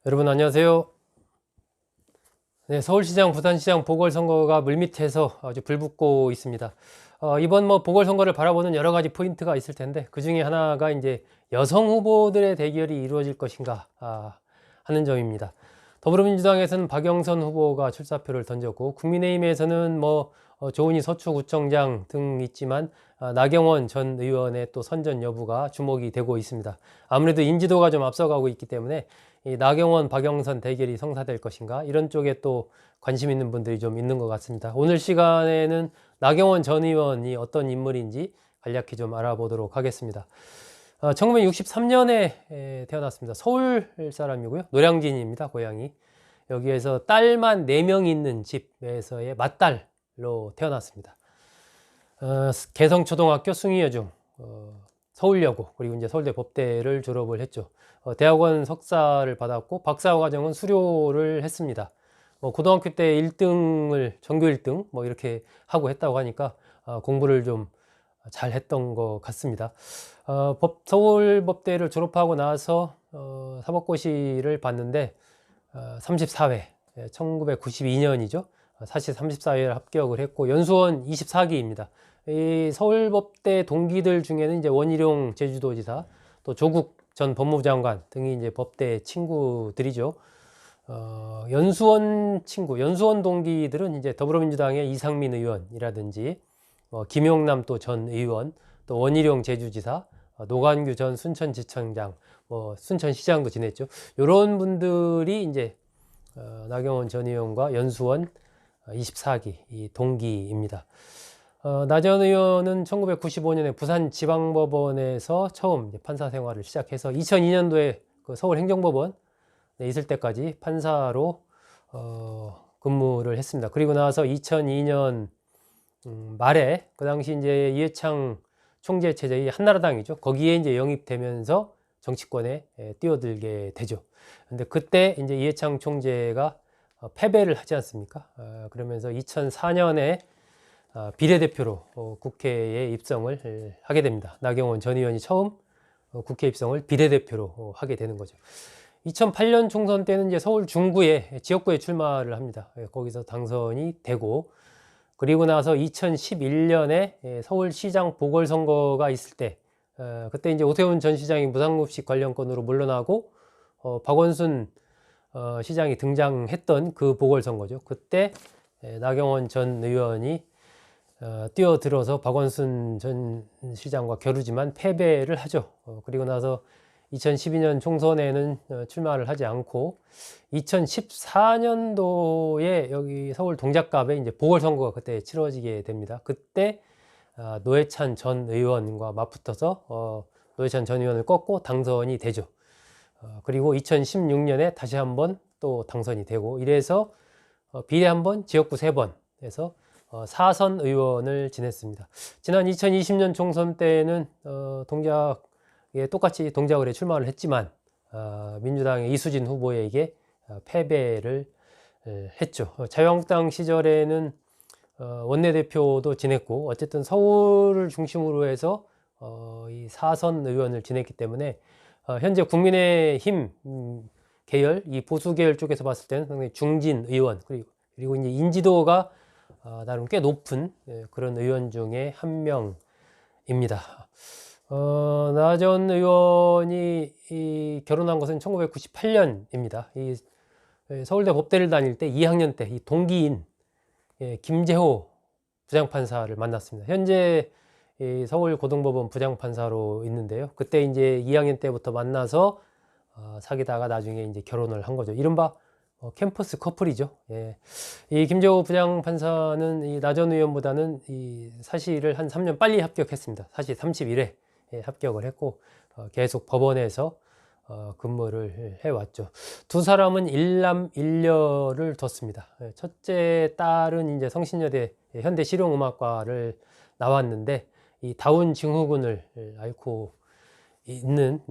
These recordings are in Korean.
여러분 안녕하세요. 네, 서울시장, 부산시장 보궐선거가 물밑에서 아주 불붙고 있습니다. 이번 보궐선거를 바라보는 여러 가지 포인트가 있을 텐데 그 중에 하나가 이제 여성 후보들의 대결이 이루어질 것인가 하는 점입니다. 더불어민주당에서는 박영선 후보가 출사표를 던졌고 국민의힘에서는 조은희 서초구청장 등 있지만 나경원 전 의원의 또 선전 여부가 주목이 되고 있습니다. 아무래도 인지도가 좀 앞서가고 있기 때문에 이 나경원, 박영선 대결이 성사될 것인가 이런 쪽에 또 관심 있는 분들이 좀 있는 것 같습니다. 오늘 시간에는 나경원 전 의원이 어떤 인물인지 간략히 좀 알아보도록 하겠습니다. 1963년에 태어났습니다. 서울 사람이고요. 노량진입니다. 고향이. 여기에서 딸만 4명 있는 집에서의 맏딸로 태어났습니다. 개성초등학교 숭의여중, 서울여고, 그리고 이제 서울대 법대를 졸업을 했죠. 대학원 석사를 받았고 박사과정은 수료를 했습니다. 고등학교 때 1등을 전교 1등 이렇게 하고 했다고 하니까 공부를 좀 잘 했던 것 같습니다. 서울법대를 졸업하고 나서 사법고시를 봤는데 34회, 1992년이죠. 사실 34회를 합격을 했고 연수원 24기입니다. 이 서울법대 동기들 중에는 이제 원희룡 제주도지사, 또 조국 전 법무부 장관 등이 이제 법대 친구들이죠. 연수원 친구, 연수원 동기들은 이제 더불어민주당의 이상민 의원이라든지 김용남 또 전 의원, 또 원희룡 제주지사, 노관규 전 순천지청장, 순천시장도 지냈죠. 이런 분들이 이제 나경원 전 의원과 연수원 24기 이 동기입니다. 나 전 의원은 1995년에 부산지방법원에서 처음 판사 생활을 시작해서 2002년도에 그 서울행정법원에 있을 때까지 판사로 근무를 했습니다. 그리고 나서 2002년 말에 그 당시 이제 이해창 총재 체제의 한나라당이죠. 거기에 이제 영입되면서 정치권에 뛰어들게 되죠. 근데 그때 이제 이해창 총재가 패배를 하지 않습니까? 그러면서 2004년에 비례대표로 국회에 입성을 하게 됩니다. 나경원 전 의원이 처음 국회 입성을 비례대표로 하게 되는 거죠. 2008년 총선 때는 이제 서울 중구에 지역구에 출마를 합니다. 거기서 당선이 되고 그리고 나서 2011년에 서울시장 보궐선거가 있을 때 그때 이제 오세훈 전 시장이 무상급식 관련 건으로 물러나고 박원순 시장이 등장했던 그 보궐선거죠. 그때 나경원 전 의원이 뛰어들어서 박원순 전 시장과 겨루지만 패배를 하죠. 그리고 나서 2012년 총선에는 출마를 하지 않고 2014년도에 여기 서울 동작갑에 이제 보궐선거가 그때 치러지게 됩니다. 그때 노회찬 전 의원과 맞붙어서 노회찬 전 의원을 꺾고 당선이 되죠. 그리고 2016년에 다시 한번 또 당선이 되고 이래서 비례 한번, 지역구 3번 해서 4선 의원을 지냈습니다. 지난 2020년 총선 때는 동작에 똑같이 동작을에 출마를 했지만 민주당의 이수진 후보에게 패배를 했죠. 자유한국당 시절에는 원내대표도 지냈고 어쨌든 서울을 중심으로 해서 이 4선 의원을 지냈기 때문에 현재 국민의힘 계열, 이 보수 계열 쪽에서 봤을 때는 상당히 중진 의원 그리고 이제 인지도가 나름 꽤 높은 그런 의원 중에 한 명입니다. 나 전 의원이 결혼한 것은 1998년입니다. 이 서울대 법대를 다닐 때 2학년 때 이 동기인 김재호 부장판사를 만났습니다. 현재 서울고등법원 부장판사로 있는데요. 그때 이제 2학년 때부터 만나서 사귀다가 나중에 이제 결혼을 한 거죠. 이른바 캠퍼스 커플이죠. 예. 이 김재호 부장판사는 이 나 전 의원보다는 이 사실을 한 3년 빨리 합격했습니다. 사실 31회 합격을 했고 계속 법원에서 근무를 해왔죠. 두 사람은 일남 일녀를 뒀습니다. 첫째 딸은 이제 성신여대 현대실용음악과를 나왔는데 이 다운 증후군을 앓고 있는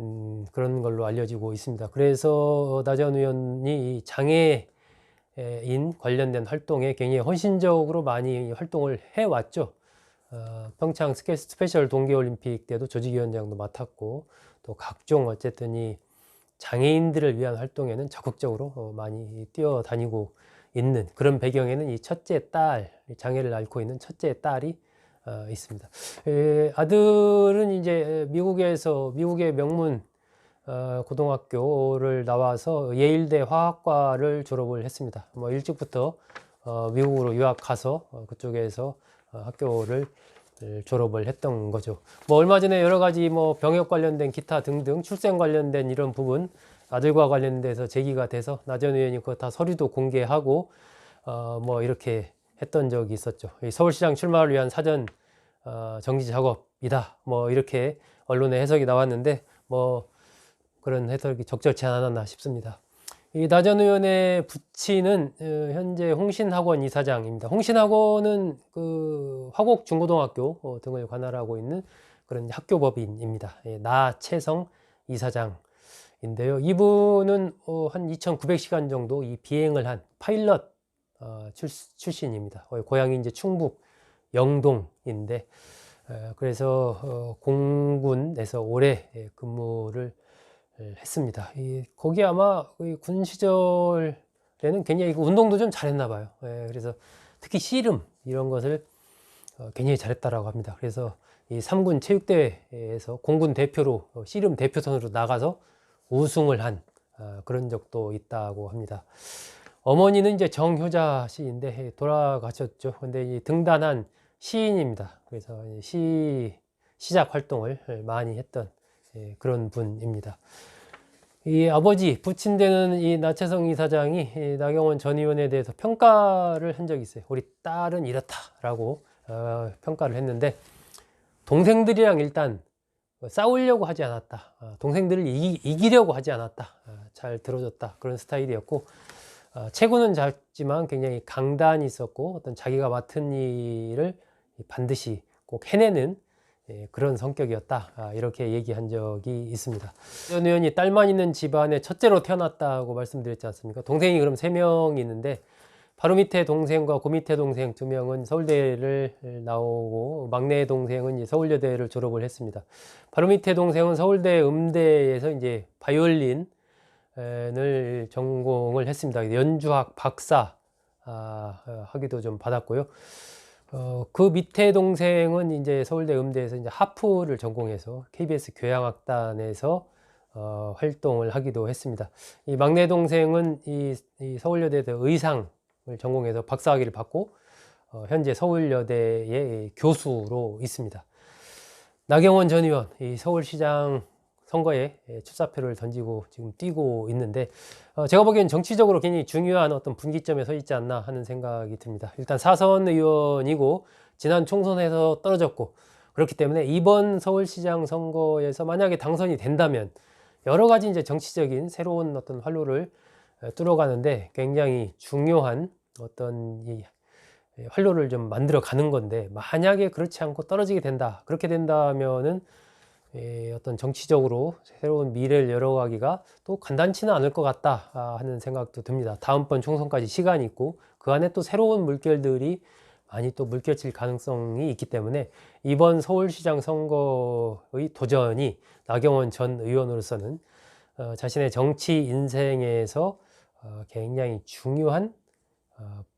그런 걸로 알려지고 있습니다. 그래서 나 전 의원이 장애인 관련된 활동에 굉장히 헌신적으로 많이 활동을 해왔죠. 평창 스페셜 동계올림픽 때도 조직위원장도 맡았고 또 각종 어쨌든 이 장애인들을 위한 활동에는 적극적으로 많이 뛰어다니고 있는 그런 배경에는 이 첫째 딸, 장애를 앓고 있는 첫째 딸이 있습니다. 아들은 이제 미국의 명문 고등학교를 나와서 예일대 화학과를 졸업을 했습니다. 뭐 일찍부터 미국으로 유학 가서 그쪽에서 학교를 졸업을 했던 거죠. 뭐 얼마 전에 여러 가지 뭐 병역 관련된 기타 등등 출생 관련된 이런 부분 아들과 관련돼서 제기가 돼서 나 전 의원이 그거 다 서류도 공개하고 뭐 이렇게 했던 적이 있었죠. 이 서울시장 출마를 위한 사전 정지 작업이다. 뭐 이렇게 언론에 해석이 나왔는데 뭐 그런 해석이 적절치 않았나 싶습니다. 이 나 전 의원의 부친은 현재 홍신학원 이사장입니다. 홍신학원은 그 화곡 중고등학교 등을 관할하고 있는 그런 학교법인입니다. 나채성 이사장인데요. 이분은 한 2,900시간 정도 이 비행을 한 파일럿 출신입니다. 고향이 이제 충북 영동인데 그래서 공군에서 오래 근무를 했습니다. 거기 아마 군 시절에는 굉장히 운동도 좀 잘했나 봐요. 그래서 특히 씨름 이런 것을 굉장히 잘했다라고 합니다. 그래서 이 3군 체육대회에서 공군 대표로 씨름 대표선으로 나가서 우승을 한 그런 적도 있다고 합니다. 어머니는 이제 정효자 씨인데 돌아가셨죠. 근데 등단한 시인입니다. 그래서 시작 활동을 많이 했던 그런 분입니다. 이 아버지 부친되는 이 나채성 이사장이 이 나경원 전 의원에 대해서 평가를 한 적이 있어요. 우리 딸은 이렇다라고 평가를 했는데 동생들이랑 일단 싸우려고 하지 않았다. 동생들을 이기려고 하지 않았다. 잘 들어줬다. 그런 스타일이었고 체구는 작지만 굉장히 강단이 있었고 어떤 자기가 맡은 일을 반드시 꼭 해내는 그런 성격이었다. 이렇게 얘기한 적이 있습니다. 전 의원이 딸만 있는 집안의 첫째로 태어났다고 말씀드렸지 않습니까? 동생이 그럼 3명이 있는데 바로 밑에 동생과 그 밑에 동생 2명은 서울대를 나오고 막내 동생은 서울여대를 졸업을 했습니다. 바로 밑에 동생은 서울대 음대에서 이제 바이올린을 전공을 했습니다. 연주학 박사 학위도 좀 받았고요. 그 밑에 동생은 이제 서울대 음대에서 이제 하프를 전공해서 KBS 교향악단에서 활동을 하기도 했습니다. 이 막내 동생은 이 서울여대에서 의상을 전공해서 박사학위를 받고 현재 서울여대의 교수로 있습니다. 나경원 전 의원, 이 서울시장 선거에 출사표를 던지고 지금 뛰고 있는데 제가 보기엔 정치적으로 굉장히 중요한 어떤 분기점에 서 있지 않나 하는 생각이 듭니다. 일단 사선 의원이고 지난 총선에서 떨어졌고 그렇기 때문에 이번 서울시장 선거에서 만약에 당선이 된다면 여러 가지 이제 정치적인 새로운 어떤 활로를 뚫어가는데 굉장히 중요한 어떤 이 활로를 좀 만들어 가는 건데 만약에 그렇지 않고 떨어지게 된다. 그렇게 된다면은 어떤 정치적으로 새로운 미래를 열어가기가 또 간단치는 않을 것 같다 하는 생각도 듭니다. 다음번 총선까지 시간이 있고 그 안에 또 새로운 물결들이 많이 또 물결칠 가능성이 있기 때문에 이번 서울시장 선거의 도전이 나경원 전 의원으로서는 자신의 정치 인생에서 굉장히 중요한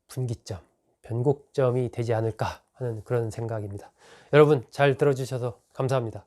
분기점, 변곡점이 되지 않을까 하는 그런 생각입니다. 여러분 잘 들어주셔서 감사합니다.